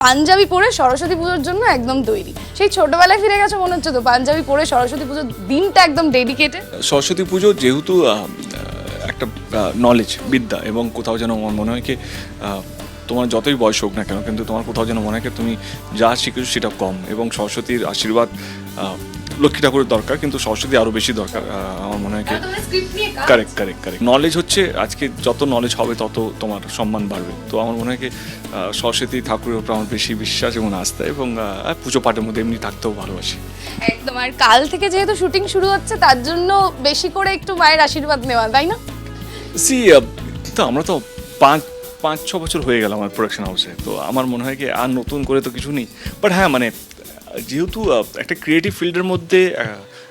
পাঞ্জাবি পরে সরস্বতী পুজোর জন্য একদম তৈরি। সেই ছোটবেলায় ফিরে গেছে মনে হচ্ছে তো, পাঞ্জাবি পরে সরস্বতী পুজোর দিনটা একদম ডেডিকেটেড। সরস্বতী পুজো যেহেতু একটা নলেজ, বিদ্যা, এবং কোথাও যেন আমার মনে হয় কি তোমার যতই বয়স হোক না কেন, কিন্তু তোমার কোথাও যেন মনে হয় কি তুমি যা শিখেছো সেটা কম, এবং সরস্বতীর আশীর্বাদ লক্ষ্মী ঠাকুরের দরকার, কিন্তু সরস্বতী আরও বেশি দরকার আমার মনে হয় কি। কারেক্ট কারেক্ট কারেক্ট নলেজ হচ্ছে, আজকে যত নলেজ হবে তত তোমার সম্মান বাড়বে। তো আমার মনে হয় কি সরস্বতী ঠাকুরের উপর আমার বেশি বিশ্বাস এবং আস্থা, এবং পুজো পাঠের মধ্যে এমনি থাকতেও ভালোবাসি একদম। আর কাল থেকে যেহেতু শুটিং শুরু হচ্ছে, তার জন্য বেশি করে একটু মায়ের আশীর্বাদ নেওয়া, তাই না? তো আমরা তো 5-6 বছর হয়ে গেল আমার প্রোডাকশন হাউসে, তো আমার মনে হয় কি আর নতুন করে তো কিছু নেই। বাট হ্যাঁ, মানে যেহেতু একটা ক্রিয়েটিভ ফিল্ডের মধ্যে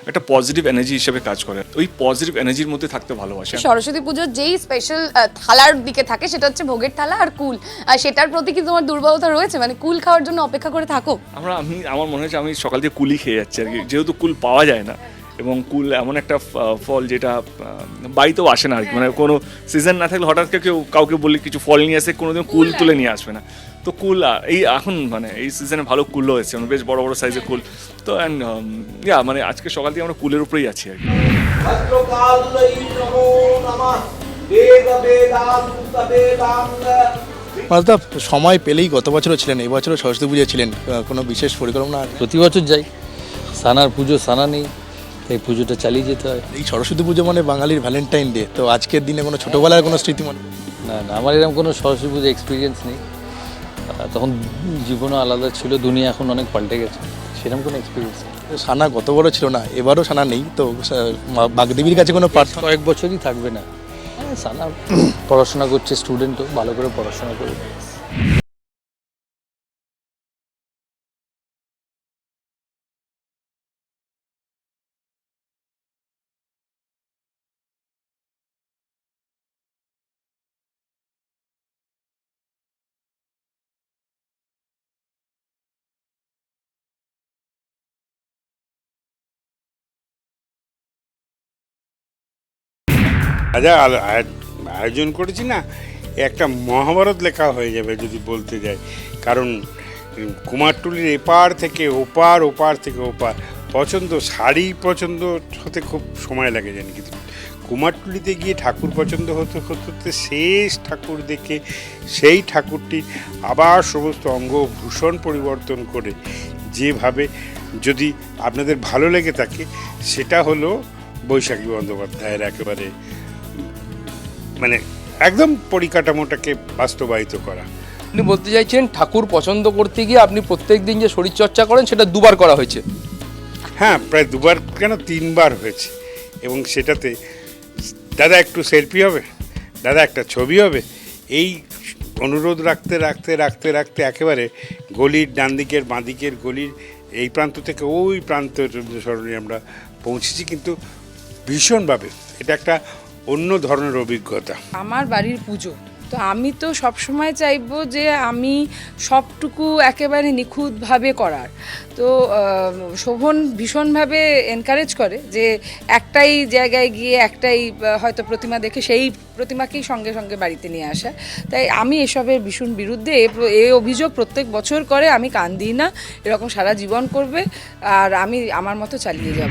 একটা পজিটিভ এনার্জি হিসেবে কাজ করে, ওই পজিটিভ এনার্জির মধ্যে থাকতে ভালোবাসে। সরস্বতী পুজোর যেই স্পেশাল থালার দিকে থাকে সেটা হচ্ছে ভোগের থালা আর কুল, আর সেটার প্রতি কি তোমার দুর্বলতা রয়েছে? মানে কুল খাওয়ার জন্য অপেক্ষা করে থাকো? আমার মনে হচ্ছে আমি সকাল থেকে কুলই খেয়ে যাচ্ছি আর কি, যেহেতু কুল পাওয়া যায় না, এবং কুল এমন একটা ফল যেটা বাড়িতেও আসে না আর কি। মানে কোনো সিজন না থাকলে হঠাৎ কাউকে বললে কিছু ফল নিয়ে আসে, কোনোদিন কুল তুলে নিয়ে আসবে না। তো কুল এই এখন মানে এই সিজনে ভালো কুলও এসেছে, মানে বেশ বড় বড় সাইজের কুল। তো মানে আজকে সকাল থেকে আমরা কুলের উপরেই আছি আর কি। তো সময় পেলেই গত বছরও ছিলেন, এই বছরও সরস্বতী পুজো ছিলেন, কোনো বিশেষ পরিকল্পনা? প্রতি বছর যাই, সানার পুজো সানা নেই, তাই পুজোটা চালিয়ে যেতে হয়। এই সরস্বতী পুজো মানে বাঙালির ভ্যালেন্টাইন ডে, তো আজকের দিনে কোনো ছোটোবেলার কোনো স্মৃতি মনে? না না, আমার এরকম কোনো সরস্বতী পুজো এক্সপিরিয়েন্স নেই। তখন জীবনও আলাদা ছিল, দুনিয়া এখন অনেক পাল্টে গেছে, সেরকম কোনো এক্সপিরিয়েন্স নেই। সানা গত বড় ছিল না, এবারও সানা নেই, তো বাগদেবীর কাছে কোনো প্রার্থনা? কয়েক বছরই থাকবে না। সানা পড়াশোনা করছে, স্টুডেন্টও ভালো করে পড়াশোনা করবে। আচ্ছা, আয়োজন করেছি না, একটা মহাভারত লেখা হয়ে যাবে যদি বলতে যাই। কারণ কুমারটুলির এপার থেকে ওপার, ওপার থেকে ওপার পছন্দ, শাড়ি পছন্দ হতে খুব সময় লাগে জানি, কিন্তু কুমারটুলিতে গিয়ে ঠাকুর পছন্দ হতে হতে শেষ ঠাকুর দেখে সেই ঠাকুরটি আবার সমস্ত অঙ্গভূষণ পরিবর্তন করে যেভাবে যদি আপনাদের ভালো লেগে থাকে, সেটা হলো বৈশাখী বন্দ্যোপাধ্যায়ের একেবারে মানে একদম পরিকাঠামোটাকে বাস্তবায়িত করা। আপনি বলতে চাইছেন ঠাকুর পছন্দ করতে গিয়ে আপনি প্রত্যেক দিন যে শরীরচর্চা করেন সেটা দুবার করা হয়েছে? হ্যাঁ, প্রায় দুবার কেন 3বার হয়েছে। এবং সেটাতে দাদা একটু সেলফি হবে, দাদা একটা ছবি হবে, এই অনুরোধ রাখতে রাখতে রাখতে রাখতে একেবারে গলির ডান দিকের বাঁ দিকের গলির এই প্রান্ত থেকে ওই প্রান্তের স্মরণে আমরা পৌঁছেছি। কিন্তু ভীষণভাবে এটা একটা অন্য ধরনের অভিজ্ঞতা। আমার বাড়ির পুজো, তো আমি তো সবসময় চাইবো যে আমি সবটুকু একেবারে নিখুঁতভাবে করার। তো শোভন ভীষণভাবে এনকারেজ করে যে একটাই জায়গায় গিয়ে একটাই হয়তো প্রতিমা দেখে সেই প্রতিমাকেই সঙ্গে সঙ্গে বাড়িতে নিয়ে আসা। তাই আমি এসবের ভীষণ বিরুদ্ধে। এই অভিযোগ প্রত্যেক বছর করে, আমি কান দিই না, এরকম সারা জীবন করবে, আর আমি আমার মতো চালিয়ে যাব।